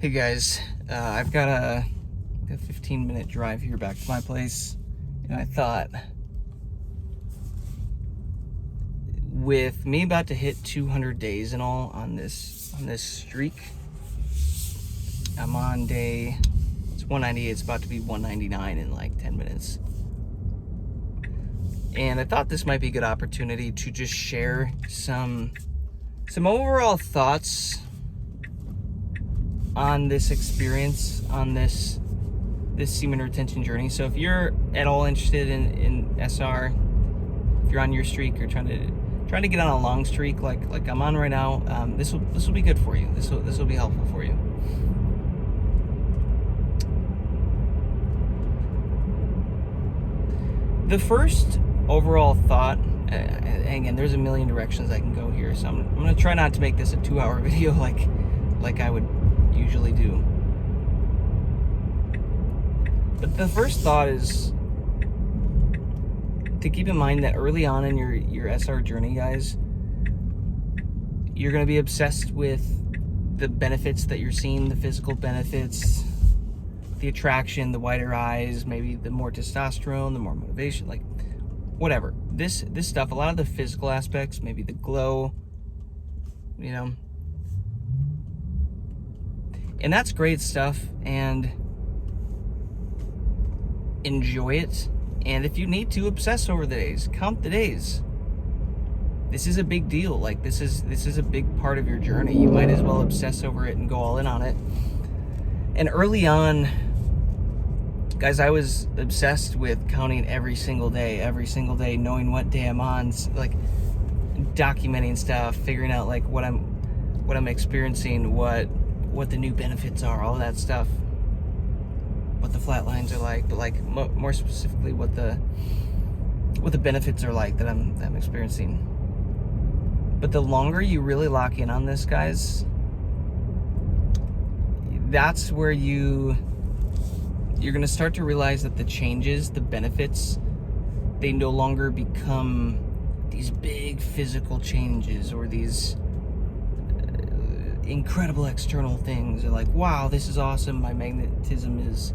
Hey guys, I've got a 15-minute drive here back to my place, and I thought, with me about to hit 200 days and all on this streak, I'm on day, it's 198, it's about to be 199 in like 10 minutes. And I thought this might be a good opportunity to just share some overall thoughts on this experience, on this semen retention journey. So if you're at all interested in SR, if you're on your streak or trying to get on a long streak like I'm on right now, this will be good for you. This will be helpful for you. The first overall thought, and again, there's a million directions I can go here, so I'm gonna try not to make this a 2-hour video like I would usually do. But the first thought is to keep in mind that early on in your SR journey, guys, you're going to be obsessed with the benefits that you're seeing, the physical benefits, the attraction, the wider eyes, maybe the more testosterone, the more motivation, like whatever. This stuff, a lot of the physical aspects, maybe the glow, you know. And that's great stuff, and enjoy it. And if you need to, obsess over the days, count the days. This is a big deal. Like this is a big part of your journey. You might as well obsess over it and go all in on it. And early on, guys, I was obsessed with counting every single day, knowing what day I'm on, like documenting stuff, figuring out like what I'm experiencing, what the new benefits are, all that stuff, what the flat lines are like, but like more specifically what the benefits are like that I'm experiencing. But the longer you really lock in on this, guys, that's where you're going to start to realize that the changes, the benefits, they no longer become these big physical changes or these incredible external things. They're like, wow, this is awesome, my magnetism is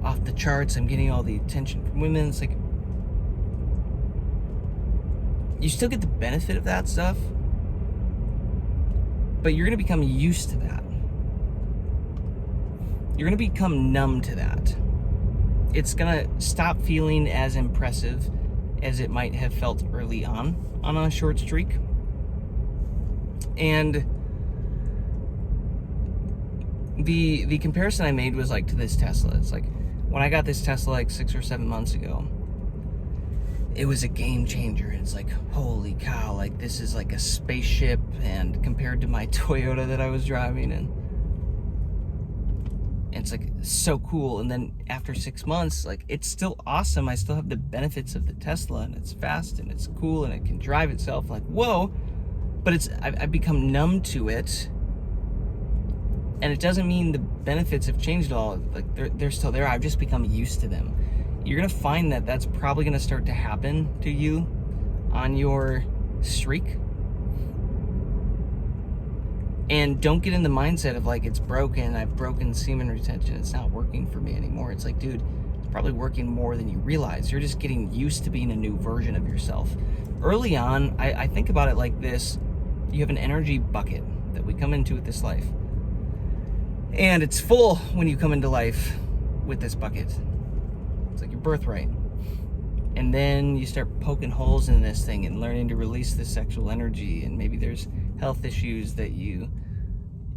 off the charts, I'm getting all the attention from women. It's like, you still get the benefit of that stuff, but you're going to become used to that. You're going to become numb to that. It's going to stop feeling as impressive as it might have felt early on a short streak. And the comparison I made was like to this Tesla. It's like when I got this Tesla like 6 or 7 months ago, it was a game changer. It's like, holy cow, like this is like a spaceship, and compared to my Toyota that I was driving, and it's like so cool. And then after 6 months, like it's still awesome. I still have the benefits of the Tesla, and it's fast and it's cool and it can drive itself. Like, whoa, but I've become numb to it. And it doesn't mean the benefits have changed at all. Like they're still there. I've just become used to them. You're gonna find that that's probably gonna start to happen to you on your streak. And don't get in the mindset of like, it's broken, I've broken semen retention, it's not working for me anymore. It's like, dude, it's probably working more than you realize. You're just getting used to being a new version of yourself. Early on, I think about it like this. You have an energy bucket that we come into with this life. And it's full when you come into life with this bucket. It's like your birthright. And then you start poking holes in this thing and learning to release this sexual energy. And maybe there's health issues that you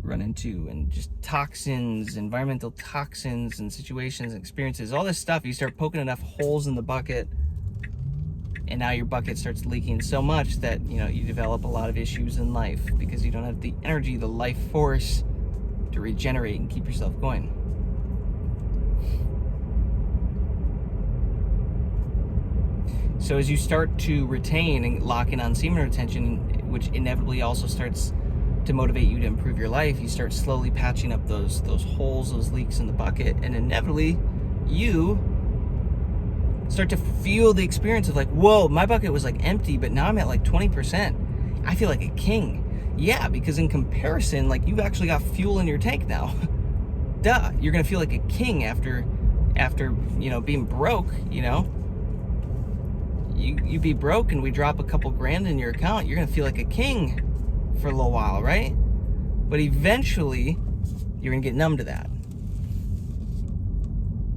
run into, and just toxins, environmental toxins and situations and experiences, all this stuff. You start poking enough holes in the bucket, and now your bucket starts leaking so much that, you know, you develop a lot of issues in life because you don't have the energy, the life force to regenerate and keep yourself going. So as you start to retain and lock in on semen retention, which inevitably also starts to motivate you to improve your life, you start slowly patching up those holes, those leaks in the bucket, and inevitably you start to feel the experience of like, whoa, my bucket was like empty, but now I'm at like 20%. I feel like a king. Yeah, because in comparison, like, you've actually got fuel in your tank now, duh, you're gonna feel like a king after being broke. You be broke and we drop a couple grand in your account, you're gonna feel like a king for a little while, right? But eventually you're gonna get numb to that.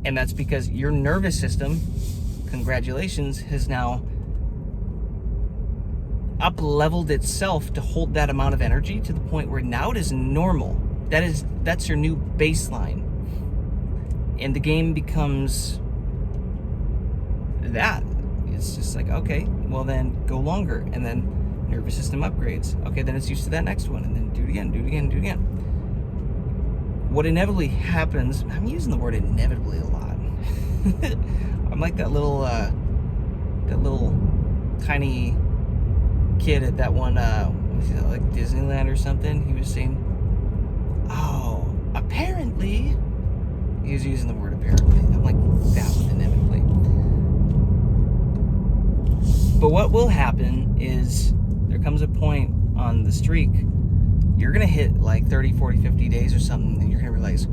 And that's because your nervous system, congratulations, has now up-leveled itself to hold that amount of energy to the point where now it is normal. That's your new baseline. And the game becomes that. It's just like, okay, well then go longer, and then nervous system upgrades. Okay, then it's used to that next one, and then do it again, do it again, do it again. What inevitably happens, I'm using the word inevitably a lot. I'm like that little tiny kid at that one, like Disneyland or something. He was saying, oh, apparently, he was using the word apparently. I'm like, that one inevitably. But what will happen is there comes a point on the streak, you're going to hit like 30, 40, 50 days or something, and you're going to realize,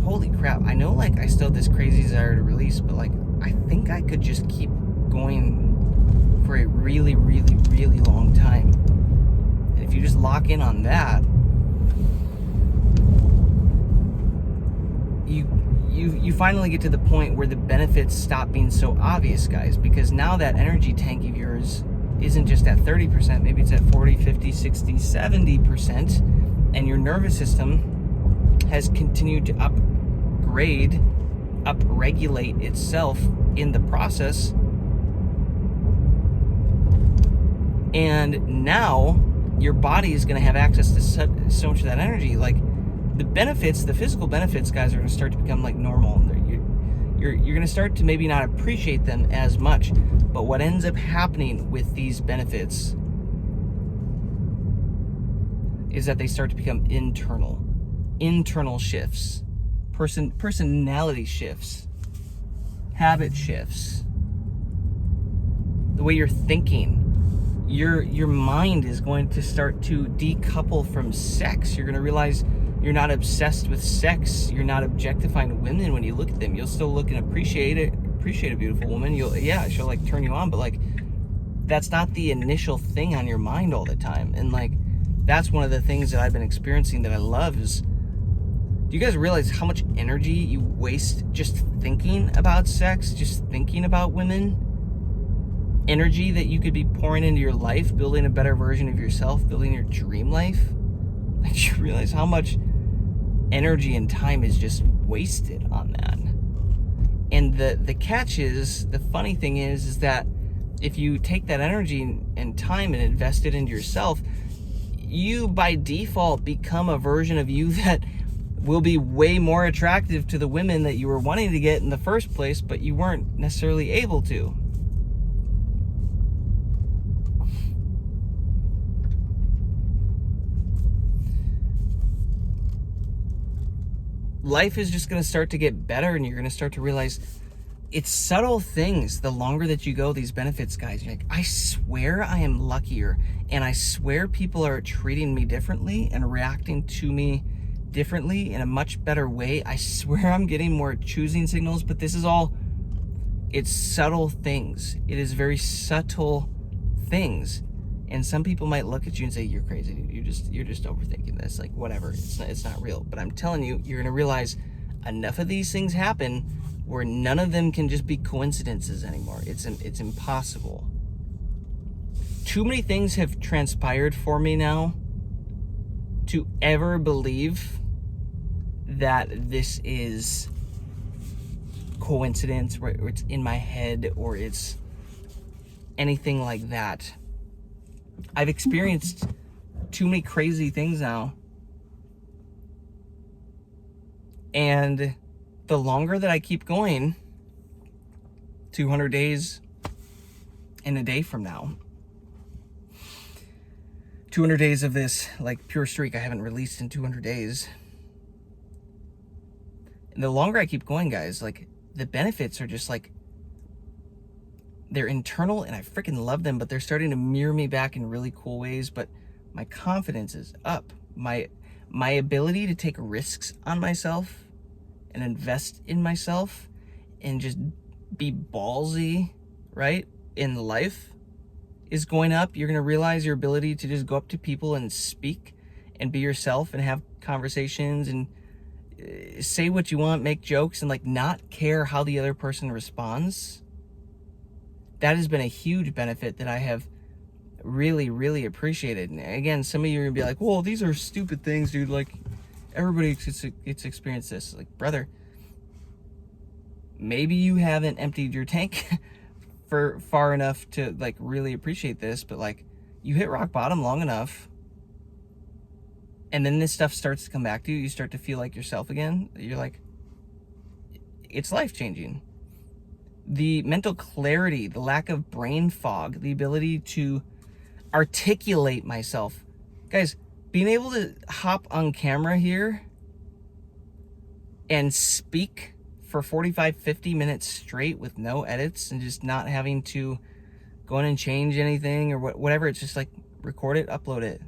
holy crap, I know like I still have this crazy desire to release, but like I think I could just keep going for a really, really, really long time. And if you just lock in on that, you finally get to the point where the benefits stop being so obvious, guys, because now that energy tank of yours isn't just at 30%, maybe it's at 40, 50, 60, 70%, and your nervous system has continued to upregulate itself in the process. And now your body is going to have access to so much of that energy. Like the benefits, the physical benefits, guys, are going to start to become like normal. You're going to start to maybe not appreciate them as much. But what ends up happening with these benefits is that they start to become internal shifts, personality shifts, habit shifts, the way you're thinking. Your mind is going to start to decouple from sex. You're going to realize you're not obsessed with sex. You're not objectifying women when you look at them. You'll still look and appreciate a beautiful woman. She'll like turn you on, but like that's not the initial thing on your mind all the time. And like that's one of the things that I've been experiencing that I love is, do you guys realize how much energy you waste just thinking about sex, just thinking about women? Energy that you could be pouring into your life, building a better version of yourself, building your dream life. Like you realize how much energy and time is just wasted on that. And the catch is, the funny thing is that if you take that energy and time and invest it into yourself, you by default become a version of you that will be way more attractive to the women that you were wanting to get in the first place, but you weren't necessarily able to. Life is just going to start to get better, and you're going to start to realize it's subtle things. The longer that you go, these benefits, guys, you're like, I swear I am luckier, and I swear people are treating me differently and reacting to me differently in a much better way. I swear I'm getting more choosing signals, but this is all, it's subtle things. It is very subtle things. And some people might look at you and say, you're crazy, dude. You're just overthinking this. Like, whatever. It's not real. But I'm telling you, you're going to realize enough of these things happen where none of them can just be coincidences anymore. It's impossible. Too many things have transpired for me now to ever believe that this is coincidence, or it's in my head, or it's anything like that. I've experienced too many crazy things now. And the longer that I keep going, 200 days in a day from now, 200 days of this like pure streak I haven't released in 200 days. And the longer I keep going, guys, like the benefits are just like, they're internal and I freaking love them, but they're starting to mirror me back in really cool ways. But my confidence is up. My my ability to take risks on myself and invest in myself and just be ballsy, right, in life is going up. You're going to realize your ability to just go up to people and speak and be yourself and have conversations and say what you want, make jokes, and like not care how the other person responds. That has been a huge benefit that I have really, really appreciated. And again, some of you are gonna be like, well, these are stupid things, dude. Like, everybody gets to experience this. Like, brother, maybe you haven't emptied your tank for far enough to like really appreciate this, but like, you hit rock bottom long enough, and then this stuff starts to come back to you. You start to feel like yourself again. You're like, it's life-changing. The mental clarity, the lack of brain fog, the ability to articulate myself. Guys, being able to hop on camera here and speak for 45, 50 minutes straight with no edits and just not having to go in and change anything or whatever. It's just like record it, upload it.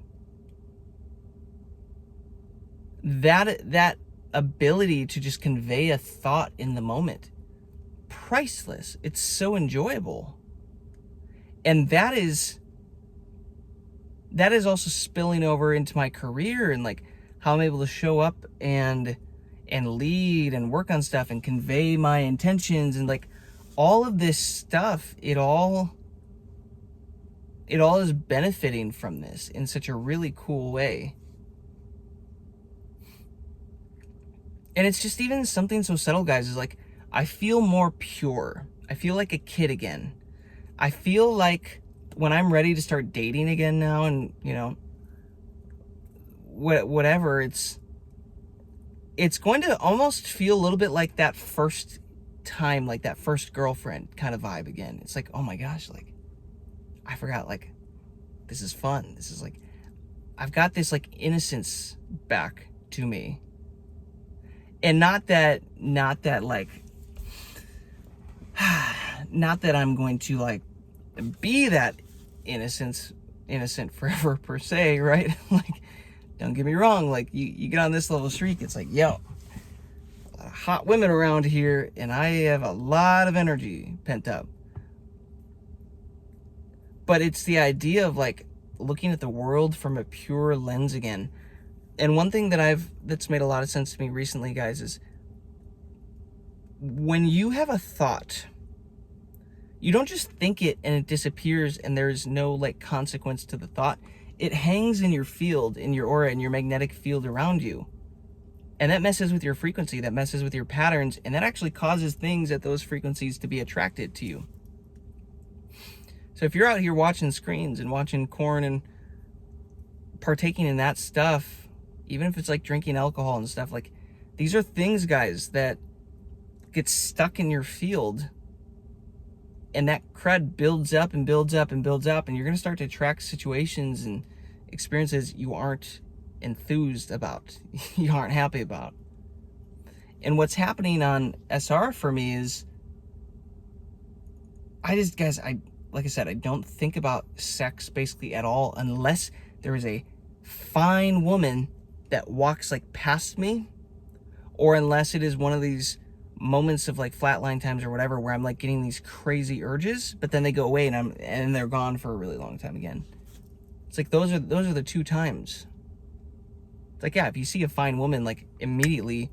That ability to just convey a thought in the moment, priceless. It's so enjoyable. And that is also spilling over into my career and like how I'm able to show up and lead and work on stuff and convey my intentions and like all of this stuff. It all is benefiting from this in such a really cool way. And it's just even something so subtle, guys, is like, I feel more pure. I feel like a kid again. I feel like when I'm ready to start dating again now and, you know, whatever, it's going to almost feel a little bit like that first time, like that first girlfriend kind of vibe again. It's like, oh my gosh, like, I forgot, like, this is fun. This is like, I've got this like innocence back to me. And not that like, not that I'm going to like be that innocent forever per se, right? Like, don't get me wrong, like you get on this level streak, it's like, yo, a lot of hot women around here and I have a lot of energy pent up. But it's the idea of like looking at the world from a pure lens again. And one thing that's made a lot of sense to me recently, guys, is when you have a thought, you don't just think it and it disappears and there's no like consequence to the thought. It hangs in your field, in your aura, in your magnetic field around you. And that messes with your frequency, that messes with your patterns, and that actually causes things at those frequencies to be attracted to you. So if you're out here watching screens and watching corn and partaking in that stuff, even if it's like drinking alcohol and stuff, like these are things, guys, that get stuck in your field, and that crud builds up and builds up and builds up, and you're going to start to attract situations and experiences you aren't enthused about, you aren't happy about. And what's happening on SR for me is like I said, I don't think about sex basically at all unless there is a fine woman that walks like past me, or unless it is one of these moments of like flatline times or whatever where I'm like getting these crazy urges, but then they go away and they're gone for a really long time again. It's like those are the two times. It's like, yeah, if you see a fine woman, like immediately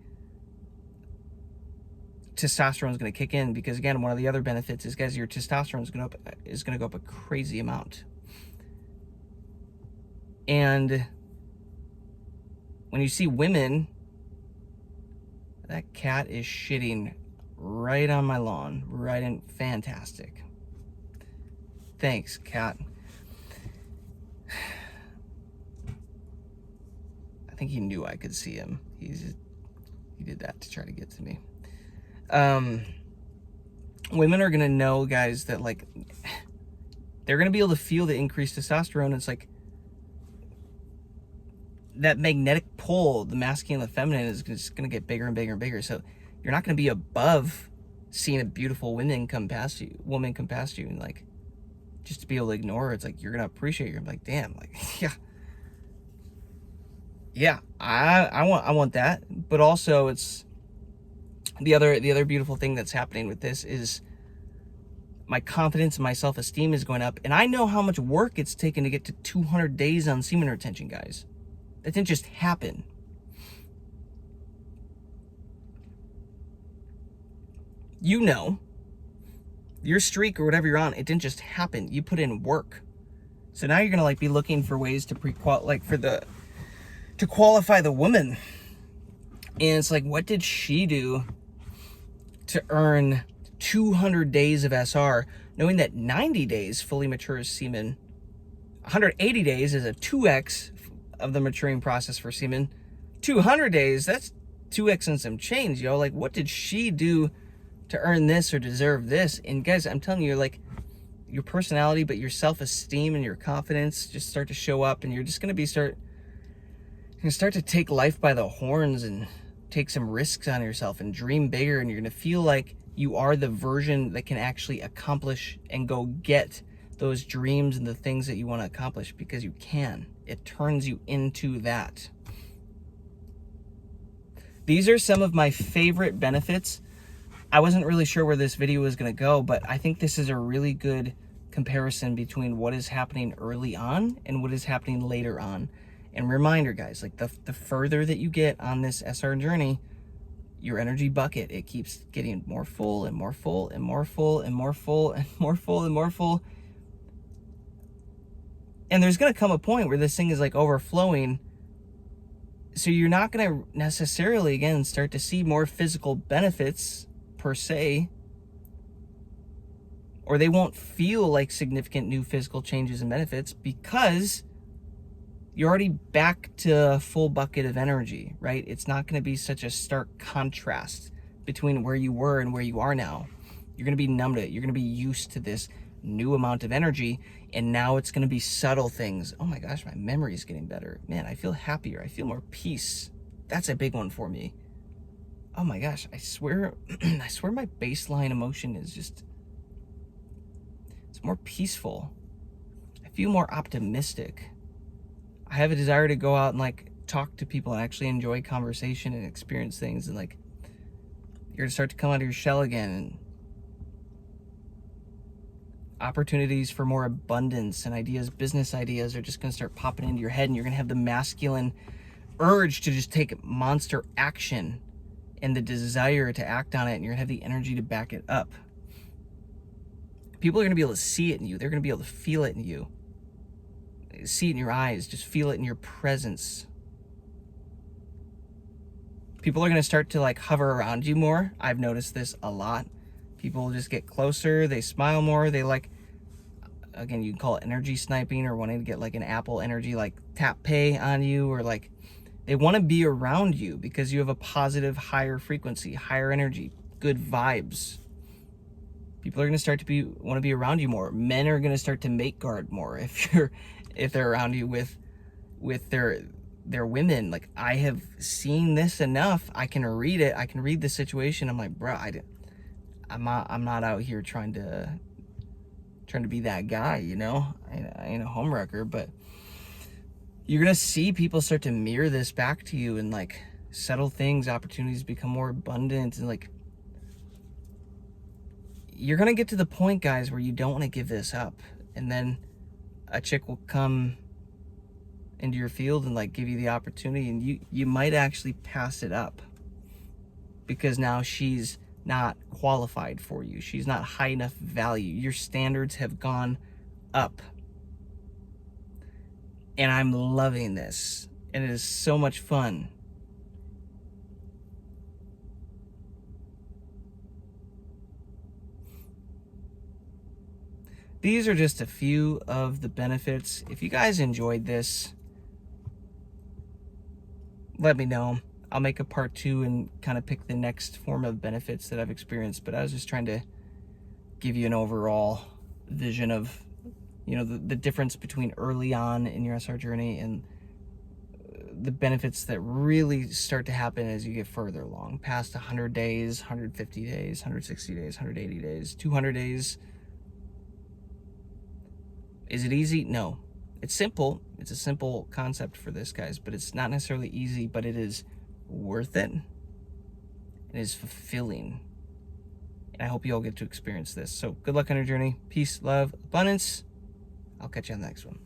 testosterone is going to kick in, because again, one of the other benefits is, guys, your testosterone is going to go up a crazy amount. And when you see women, that cat is shitting right on my lawn, right in, fantastic. Thanks, cat. I think he knew I could see him. He did that to try to get to me. Women are gonna know, guys, that like they're gonna be able to feel the increased testosterone. It's like that magnetic pull, the masculine and the feminine, is just gonna get bigger and bigger and bigger. So you're not gonna be above seeing a beautiful woman come past you, and like just to be able to ignore her. It's like you're gonna appreciate her. I'm like, damn, like, yeah. Yeah, I want that, but also it's the other beautiful thing that's happening with this is my confidence and my self-esteem is going up, and I know how much work it's taken to get to 200 days on semen retention, guys. That didn't just happen. You know, your streak or whatever you're on, it didn't just happen. You put in work. So now you're gonna like be looking for ways to to qualify the woman. And it's like, what did she do to earn 200 days of SR, knowing that 90 days fully matures semen, 180 days is a 2x of the maturing process for semen, 200 days, that's 2x and some change, yo. Like, what did she do to earn this or deserve this? And guys, I'm telling you, like, your personality, but your self-esteem and your confidence just start to show up, and you're just gonna start to take life by the horns and take some risks on yourself and dream bigger, and you're gonna feel like you are the version that can actually accomplish and go get those dreams and the things that you want to accomplish, because you can. It turns you into that. These are some of my favorite benefits. I wasn't really sure where this video was going to go, but I think this is a really good comparison between what is happening early on and what is happening later on. And reminder, guys, like the further that you get on this SR journey, your energy bucket, it keeps getting more full and more full and more full and more full and more full and more full. And there's going to come a point where this thing is like overflowing. So you're not going to necessarily, again, start to see more physical benefits per se, or they won't feel like significant new physical changes and benefits, because you're already back to a full bucket of energy, right? It's not going to be such a stark contrast between where you were and where you are now. You're going to be numb to it. You're going to be used to this new amount of energy, and now it's going to be subtle things. Oh my gosh, my memory is getting better. Man, I feel happier. I feel more peace. That's a big one for me. Oh my gosh, I swear, I swear my baseline emotion is just, it's more peaceful. I feel more optimistic. I have a desire to go out and like talk to people and actually enjoy conversation and experience things, and like you're gonna start to come out of your shell again, and opportunities for more abundance and ideas, business ideas, are just gonna start popping into your head, and you're gonna have the masculine urge to just take monster action and the desire to act on it, and you're gonna have the energy to back it up. People are gonna be able to see it in you. They're gonna be able to feel it in you. See it in your eyes, just feel it in your presence. People are going to start to like hover around you more. I've noticed this a lot. People just get closer, they smile more, they like, again, you can call it energy sniping, or wanting to get like an Apple energy like tap pay on you, or like they want to be around you because you have a positive, higher frequency, higher energy, good vibes. People are going to start to want to be around you more. Men are going to start to mate guard more if they're around you with their women. Like, I have seen this enough. I can read it. I can read the situation. I'm like, bro, I'm not out here trying to be that guy, you know. I ain't a homewrecker, but you're gonna see people start to mirror this back to you, and like subtle things, opportunities become more abundant, and like you're gonna get to the point, guys, where you don't want to give this up, and then a chick will come into your field and like give you the opportunity, and you might actually pass it up because now she's not qualified for you. She's not high enough value. Your standards have gone up, and I'm loving this, and it is so much fun. These are just a few of the benefits. If you guys enjoyed this, let me know. I'll make a part 2 and kind of pick the next form of benefits that I've experienced. But I was just trying to give you an overall vision of, you know, the difference between early on in your SR journey and the benefits that really start to happen as you get further along, past 100 days, 150 days, 160 days, 180 days, 200 days. Is it easy? No. It's simple. It's a simple concept for this, guys, but it's not necessarily easy, but it is worth it. It is fulfilling. And I hope you all get to experience this. So good luck on your journey. Peace, love, abundance. I'll catch you on the next one.